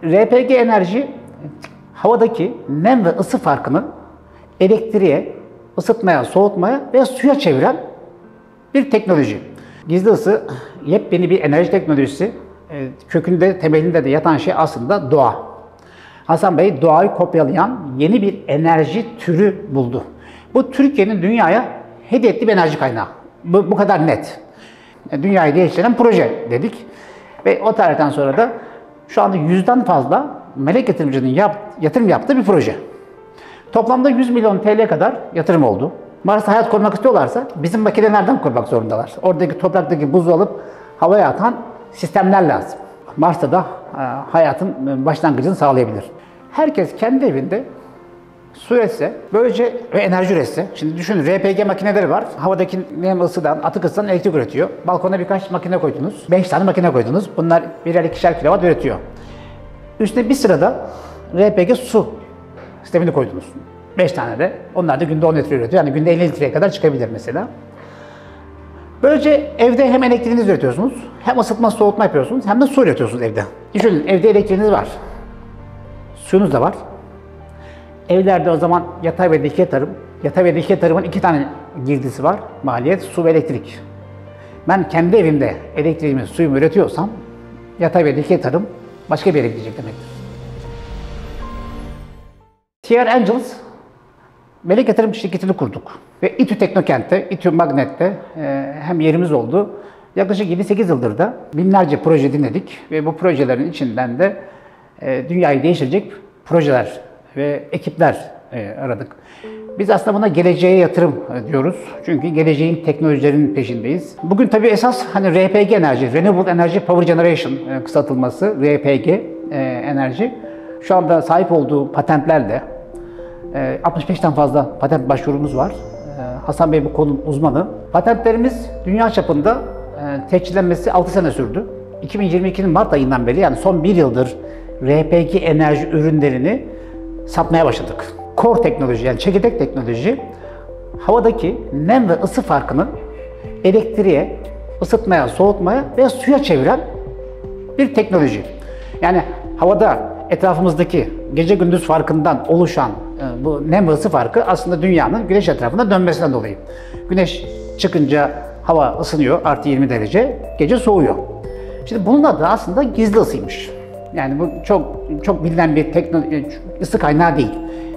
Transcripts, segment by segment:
RPG enerji havadaki nem ve ısı farkını elektriğe, ısıtmaya, soğutmaya ve suya çeviren bir teknoloji. Gizli ısı yepyeni bir enerji teknolojisi. Kökünde, temelinde de yatan şey aslında doğa. Hasan Bey doğayı kopyalayan yeni bir enerji türü buldu. Bu Türkiye'nin dünyaya hediye ettiği bir enerji kaynağı. Bu kadar net. Dünyayı değiştiren proje dedik. Ve o tarihten sonra da şu anda 100'den fazla melek yatırımcının yatırım yaptığı bir proje. Toplamda 100 milyon TL kadar yatırım oldu. Mars'ta hayat kurmak istiyorlarsa bizim makinelerden kurmak zorundalar. Oradaki topraktaki buzu alıp havaya atan sistemler lazım. Mars'ta da hayatın başlangıcını sağlayabilir. Herkes kendi evinde su üretse, böylece ve enerji üretse. Şimdi düşünün, RPG makineleri var. Havadaki nem ısıdan, atık ısıdan elektrik üretiyor. Balkona birkaç makine koydunuz. 5 tane makine koydunuz. Bunlar birer ikişer kilowatt üretiyor. Üstüne bir sırada RPG su sistemini koydunuz. 5 tane de. Onlar da günde 10 litre üretiyor. Yani günde 50 litreye kadar çıkabilir mesela. Böylece evde hem elektriğinizi üretiyorsunuz, hem ısıtma soğutma yapıyorsunuz, hem de su üretiyorsunuz evde. Düşünün, evde elektriğiniz var. Suyunuz da var. Evlerde o zaman yatay ve dikey tarım. Yatay ve dikey tarımın 2 tane girdisi var. Maliyet, su ve elektrik. Ben kendi evimde elektriğimi, suyumu üretiyorsam yatay ve dikey tarım başka bir yere gidecek demektir. TR Angels melek yatırım şirketini kurduk. Ve İTÜ Teknokent'te, İTÜ Magnet'te hem yerimiz oldu. Yaklaşık 7-8 yıldır da binlerce proje dinledik. Ve bu projelerin içinden de dünyayı değiştirecek projeler ve ekipler aradık. Biz aslında buna geleceğe yatırım diyoruz. Çünkü geleceğin teknolojilerinin peşindeyiz. Bugün tabii esas hani RPG enerji, Renewable Energy Power Generation kısaltılması, RPG enerji. Şu anda sahip olduğu patentlerle 65'ten fazla patent başvurumuz var. Hasan Bey bu konunun uzmanı. Patentlerimiz dünya çapında tescillenmesi 6 sene sürdü. 2022'nin Mart ayından beri, yani son 1 yıldır RPG enerji ürünlerini satmaya başladık. Core teknoloji, yani çekirdek teknoloji, havadaki nem ve ısı farkını elektriğe, ısıtmaya, soğutmaya ve suya çeviren bir teknoloji. Yani havada etrafımızdaki gece gündüz farkından oluşan bu nem ve ısı farkı aslında dünyanın güneş etrafında dönmesinden dolayı. Güneş çıkınca hava ısınıyor, artı 20 derece, gece soğuyor. Şimdi bunun adı aslında gizli ısıymış. Yani bu çok bilinen bir ısı kaynağı değil.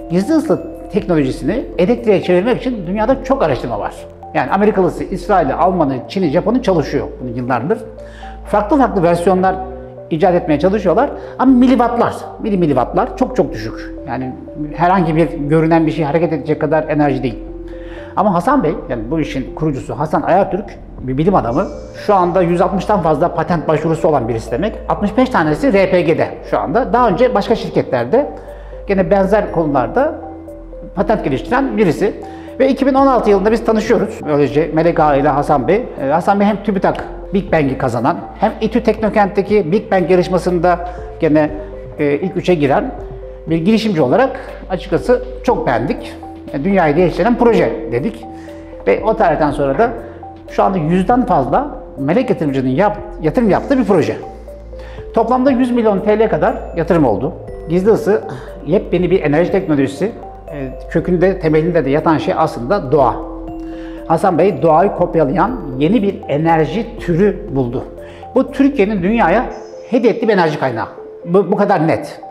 Gizli ısı teknolojisini elektriğe çevirmek için dünyada çok araştırma var. Yani Amerikalısı, İsrail'i, Alman'ı, Çin'i, Japon'u çalışıyor bunu yıllardır. Farklı versiyonlar icat etmeye çalışıyorlar ama miliwattlar çok düşük. Yani herhangi bir görünen bir şey hareket edecek kadar enerji değil. Ama Hasan Bey, yani bu işin kurucusu Hasan Ayatürk, bir bilim adamı. Şu anda 160'tan fazla patent başvurusu olan birisi demek. 65 tanesi RPG'de şu anda. Daha önce başka şirketlerde gene benzer konularda patent geliştiren birisi. Ve 2016 yılında biz tanışıyoruz. Böylece Melek Ağa ile Hasan Bey. Hasan Bey hem TÜBİTAK Big Bang'i kazanan, hem İTÜ Teknokent'teki Big Bang yarışmasında gene ilk 3'e giren bir girişimci olarak açıkçası çok beğendik. Dünyayı değiştiren proje dedik. Ve o tarihten sonra da şu anda 100'den fazla melek yatırımcının yatırım yaptığı bir proje. Toplamda 100 milyon TL kadar yatırım oldu. Gizli ısı yepyeni bir enerji teknolojisi. Kökünde, temelinde de yatan şey aslında doğa. Hasan Bey doğayı kopyalayan yeni bir enerji türü buldu. Bu Türkiye'nin dünyaya hediye ettiği bir enerji kaynağı. Bu kadar net.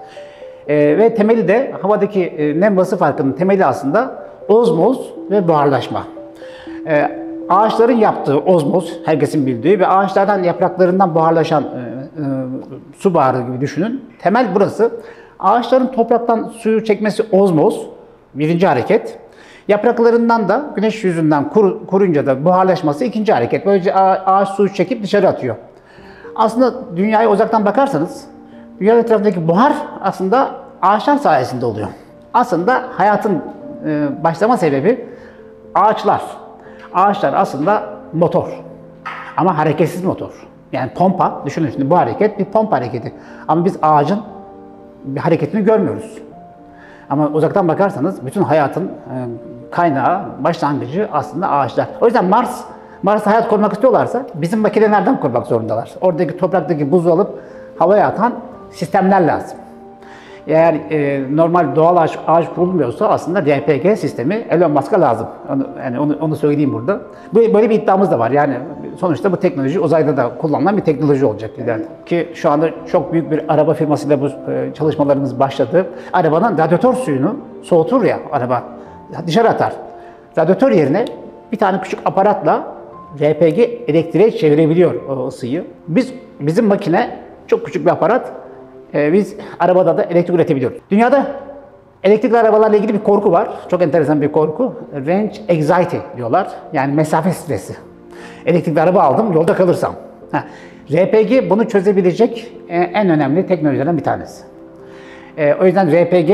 Ve temeli de havadaki nem ısı farkının temeli aslında ozmoz ve buharlaşma. Ağaçların yaptığı ozmoz, herkesin bildiği ve ağaçlardan, yapraklarından buharlaşan su buharı gibi düşünün. Temel burası. Ağaçların topraktan suyu çekmesi ozmoz, birinci hareket. Yapraklarından da güneş yüzünden kuruyunca da buharlaşması ikinci hareket. Böylece ağaç suyu çekip dışarı atıyor. Aslında dünyaya uzaktan bakarsanız, dünya etrafındaki buhar aslında ağaçlar sayesinde oluyor. Aslında hayatın başlama sebebi ağaçlar. Ağaçlar aslında motor. Ama hareketsiz motor. Yani pompa, düşünün şimdi bu hareket bir pompa hareketi. Ama biz ağacın bir hareketini görmüyoruz. Ama uzaktan bakarsanız bütün hayatın kaynağı, başlangıcı aslında ağaçlar. O yüzden Mars'ta hayat kurmak istiyorlarsa bizim makinelerden kurmak zorundalar. Oradaki topraktaki buzu alıp havaya atan sistemler lazım. Eğer normal doğal ağaç bulunmuyorsa aslında RPG sistemi Elon Musk'a lazım. Onu söyleyeyim burada. Böyle bir iddiamız da var. Yani sonuçta bu teknoloji uzayda da kullanılan bir teknoloji olacak ileride. Ki şu anda çok büyük bir araba firmasıyla bu çalışmalarımız başladı. Arabanın radyatör suyunu soğutur ya araba, dışarı atar. Radyatör yerine bir tane küçük aparatla RPG elektriğe çevirebiliyor o ısıyı. Bizim makine çok küçük bir aparat. Biz arabada da elektrik üretebiliyoruz. Dünyada elektrikli arabalarla ilgili bir korku var. Çok enteresan bir korku. Range anxiety diyorlar. Yani mesafe stresi. Elektrikli araba aldım, yolda kalırsam. RPG bunu çözebilecek en önemli teknolojilerden bir tanesi. O yüzden RPG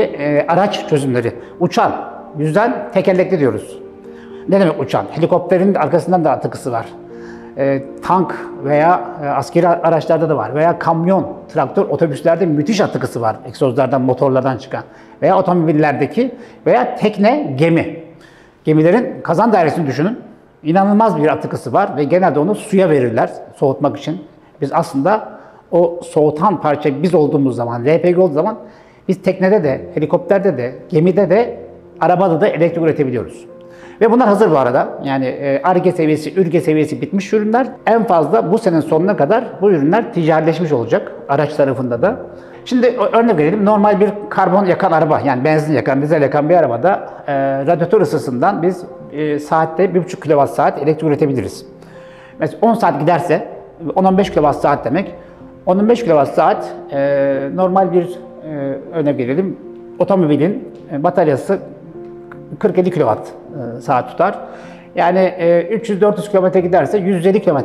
araç çözümleri. Uçan, yüzden tekerlekli diyoruz. Ne demek uçan? Helikopterin arkasından da atıkısı var. Tank veya askeri araçlarda da var. Veya kamyon, traktör, otobüslerde müthiş atıkısı var. Egzozlardan, motorlardan çıkan. Veya otomobillerdeki veya tekne, gemi. Gemilerin kazan dairesini düşünün. İnanılmaz bir atıkısı var ve genelde onu suya verirler soğutmak için. Biz aslında o soğutan parça biz olduğumuz zaman, RPG olduğu zaman biz teknede de, helikopterde de, gemide de, arabada da elektrik üretebiliyoruz. Ve bunlar hazır bu arada. Yani Ar-Ge seviyesi, Ür-Ge seviyesi bitmiş ürünler. En fazla bu senenin sonuna kadar bu ürünler ticarileşmiş olacak araç tarafında da. Şimdi örnek verelim. Normal bir karbon yakan araba, yani benzin yakan, dizel yakan bir arabada radyatör ısısından biz saatte 1,5 kWh elektrik üretebiliriz. Mesela 10 saat giderse 10-15 kWh demek. 10-15 kWh normal bir örnek verelim. Otomobilin bataryası 47 kWh saat tutar. Yani 300-400 km giderse 150 km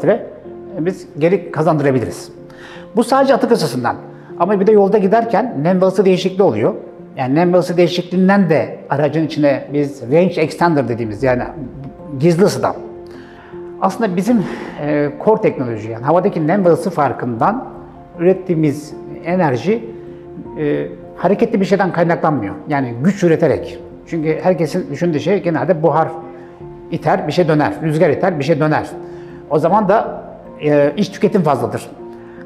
biz geri kazandırabiliriz. Bu sadece atık ısısından. Ama bir de yolda giderken nem ve ısı değişikliği oluyor. Yani nem ve ısı değişikliğinden de aracın içine biz range extender dediğimiz, yani gizli ısıdan. Aslında bizim core teknoloji, yani havadaki nem ve ısı farkından ürettiğimiz enerji hareketli bir şeyden kaynaklanmıyor. Yani güç üreterek. Çünkü herkesin düşündüğü şey genelde buhar iter, bir şey döner. Rüzgar iter, bir şey döner. O zaman da iç tüketim fazladır.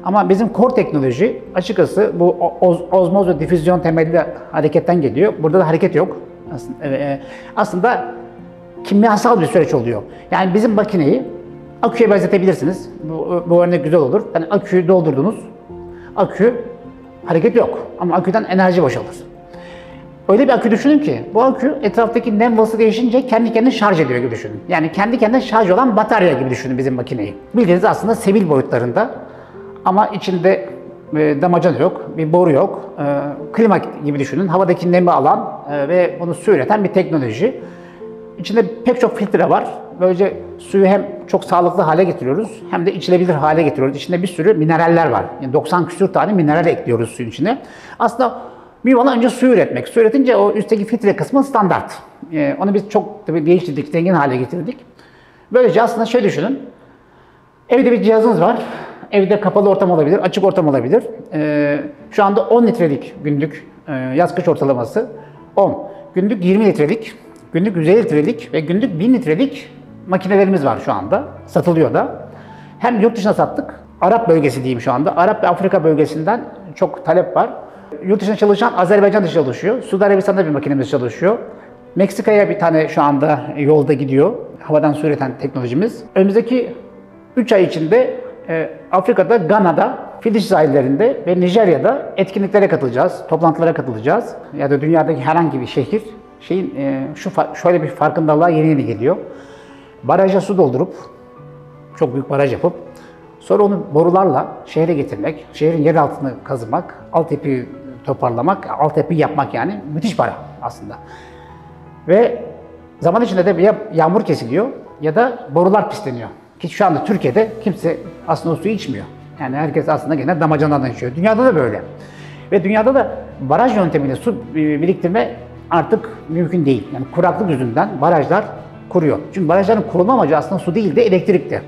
Ama bizim core teknoloji açıkçası bu ozmoz ve difüzyon temelli hareketten geliyor. Burada da hareket yok. Aslında kimyasal bir süreç oluyor. Yani bizim makineyi aküye benzetebilirsiniz. Bu örnek güzel olur. Yani aküyü doldurdunuz. Akü hareket yok ama aküden enerji boşalır. Öyle bir akü düşünün ki bu akü etraftaki nem ve ısı değişince kendi kendine şarj ediyor gibi düşünün. Yani kendi kendine şarj olan batarya gibi düşünün bizim makineyi. Bildiğiniz aslında sevil boyutlarında ama içinde damacana yok, bir boru yok. Klima gibi düşünün. Havadaki nemi alan ve onu su üreten bir teknoloji. İçinde pek çok filtre var. Böylece suyu hem çok sağlıklı hale getiriyoruz hem de içilebilir hale getiriyoruz. İçinde bir sürü mineraller var. Yani 90 küsur tane mineral ekliyoruz suyun içine. Aslında mühim olan önce suyu üretmek. Su üretince o üstteki filtre kısmı standart. Onu biz çok tabii değiştirdik, zengin hale getirdik. Böylece aslında şöyle düşünün. Evde bir cihazınız var. Evde kapalı ortam olabilir, açık ortam olabilir. Şu anda 10 litrelik günlük yaz-kış ortalaması 10. Günlük 20 litrelik, günlük 150 litrelik ve günlük 1000 litrelik makinelerimiz var şu anda. Satılıyor da. Hem yurt dışına sattık. Arap bölgesi diyeyim şu anda. Arap ve Afrika bölgesinden çok talep var. Yurt dışına çalışan Azerbaycan'da çalışıyor. Suudi Arabistan'da bir makinemiz çalışıyor. Meksika'ya bir tane şu anda yolda gidiyor. Havadan su üreten teknolojimiz. Önümüzdeki 3 ay içinde Afrika'da, Gana'da, Filiz sahillerinde ve Nijerya'da etkinliklere katılacağız, toplantılara katılacağız. Ya da dünyadaki herhangi bir şöyle bir farkındalığa yeni geliyor. Baraja su doldurup, çok büyük baraj yapıp, sonra onu borularla şehre getirmek, şehrin yer altını kazımak, altyapıyı toparlamak, altyapıyı yapmak, yani müthiş para aslında. Ve zaman içinde de ya yağmur kesiliyor ya da borular pisleniyor. Ki şu anda Türkiye'de kimse aslında o suyu içmiyor. Yani herkes aslında gene damacanadan içiyor. Dünyada da böyle. Ve dünyada da baraj yöntemiyle su biriktirme artık mümkün değil. Yani kuraklık yüzünden barajlar kuruyor. Çünkü barajların kurulma amacı aslında su değil de elektrikti.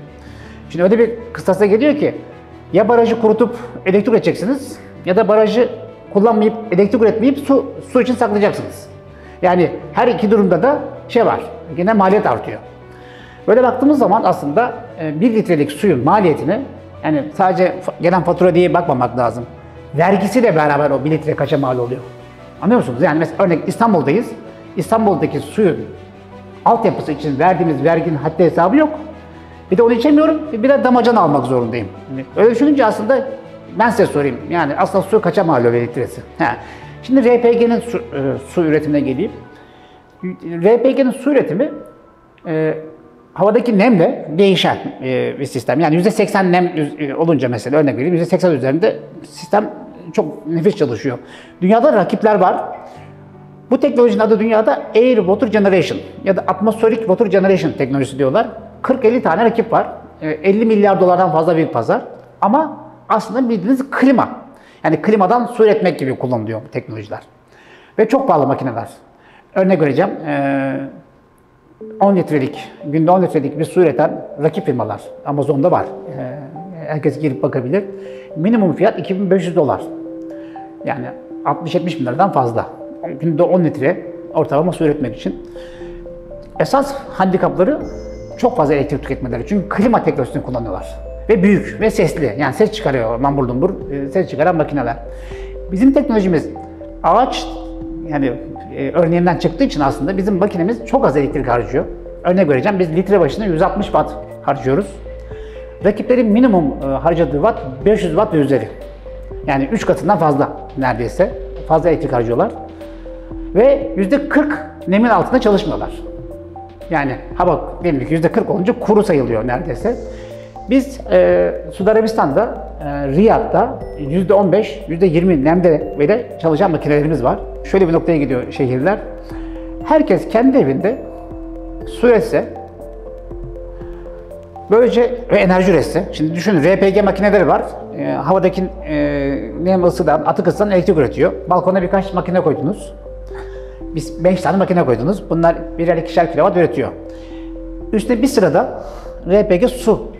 Şimdi öyle bir kıstasa geliyor ki ya barajı kurutup elektrik üreteceksiniz ya da barajı kullanmayıp elektrik üretmeyip su için saklayacaksınız. Yani her iki durumda da var. Yine maliyet artıyor. Böyle baktığımız zaman aslında 1 litrelik suyun maliyetini, yani sadece gelen fatura diye bakmamak lazım. Vergisiyle beraber o 1 litre kaça mal oluyor? Anlıyor musunuz? Yani mesela örnek İstanbul'dayız. İstanbul'daki suyun altyapısı için verdiğimiz verginin haddi hesabı yok. Bir de onu içemiyorum, bir de damacana almak zorundayım. Öyle düşününce aslında ben size sorayım. Yani aslında su kaça mal oluyor litresi? Şimdi RPG'nin su üretimine geleyim. RPG'nin su üretimi havadaki nemle değişen bir sistem. Yani %80 nem olunca mesela örnek vereyim, %80 üzerinde sistem çok nefis çalışıyor. Dünyada rakipler var. Bu teknolojinin adı dünyada Air Water Generation ya da Atmospheric Water Generation teknolojisi diyorlar. 40-50 tane rakip var. 50 milyar dolardan fazla bir pazar. Ama aslında bildiğiniz klima. Yani klimadan su üretmek gibi kullanılıyor bu teknolojiler. Ve çok pahalı makineler. Örnek vereceğim. 10 litrelik, günde 10 litrelik bir su üreten rakip firmalar. Amazon'da var. Herkes girip bakabilir. Minimum fiyat 2500 dolar. Yani 60-70 bin liradan fazla. Günde 10 litre ortalama su üretmek için. Esas handikapları çok fazla elektrik tüketmeleri. Çünkü klima teknolojisini kullanıyorlar. Ve büyük ve sesli. Yani ses çıkarıyor lambur lumbur, ses çıkaran makineler. Bizim teknolojimiz ağaç yani örneğinden çıktığı için aslında bizim makinemiz çok az elektrik harcıyor. Örnek vereceğim, biz litre başına 160 watt harcıyoruz. Rakiplerin minimum harcadığı watt 500 watt ve üzeri. Yani 3 katından fazla neredeyse. Fazla elektrik harcıyorlar. Ve %40 nemin altında çalışmıyorlar. Yani hava diyelim ki %40 olunca kuru sayılıyor neredeyse. Biz Suudi Arabistan'da, Riyad'da %15, %20 nemde böyle çalışan makinelerimiz var. Şöyle bir noktaya gidiyor şehirler. Herkes kendi evinde su üretse, böylece ve enerji üretse. Şimdi düşünün, RPG makineleri var. Havadaki nem ısıdan, atık ısıdan elektrik üretiyor. Balkona birkaç makine koydunuz. Biz 5 tane makine koydunuz. Bunlar birer ikişer kilowatt üretiyor. Üstüne bir sırada RPG su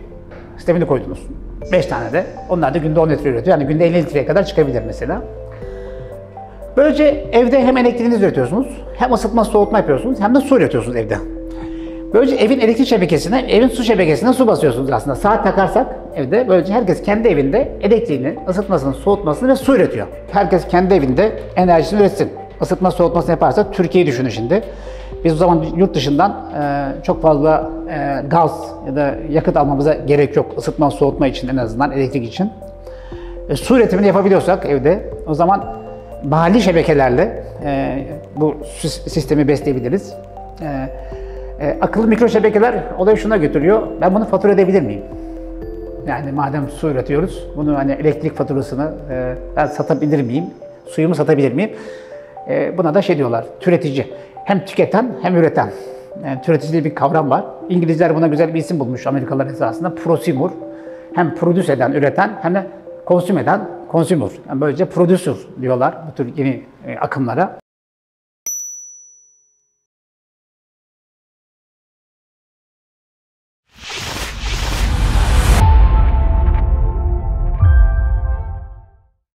sistemini koydunuz. 5 tane de. Onlar da günde 10 litre üretiyor. Yani günde 50 litreye kadar çıkabilir mesela. Böylece evde hem elektriğinizi üretiyorsunuz, hem ısıtma soğutma yapıyorsunuz, hem de su üretiyorsunuz evde. Böylece evin elektrik şebekesine, evin su şebekesine su basıyorsunuz aslında. Saat takarsak evde, böylece herkes kendi evinde elektriğini, ısıtmasını, soğutmasını ve su üretiyor. Herkes kendi evinde enerjisini üretsin. Isıtma soğutmasını yaparsa Türkiye'yi düşünün şimdi. Biz o zaman yurt dışından çok fazla gaz ya da yakıt almamıza gerek yok. Isıtma soğutma için, en azından elektrik için. Su üretimini yapabiliyorsak evde, o zaman mahalli şebekelerle bu sistemi besleyebiliriz. Akıllı mikro şebekeler olayı şuna götürüyor. Ben bunu fatura edebilir miyim? Yani madem su üretiyoruz, bunu hani elektrik faturasını ben satabilir miyim? Suyumu satabilir miyim? Buna da şey diyorlar, türetici. Hem tüketen hem üreten. Yani türetici bir kavram var. İngilizler buna güzel bir isim bulmuş, Amerikalılar esasında. Prosumer. Hem produce eden, üreten, hem de consume eden, consumer. Yani böylece producer diyorlar bu tür yeni akımlara.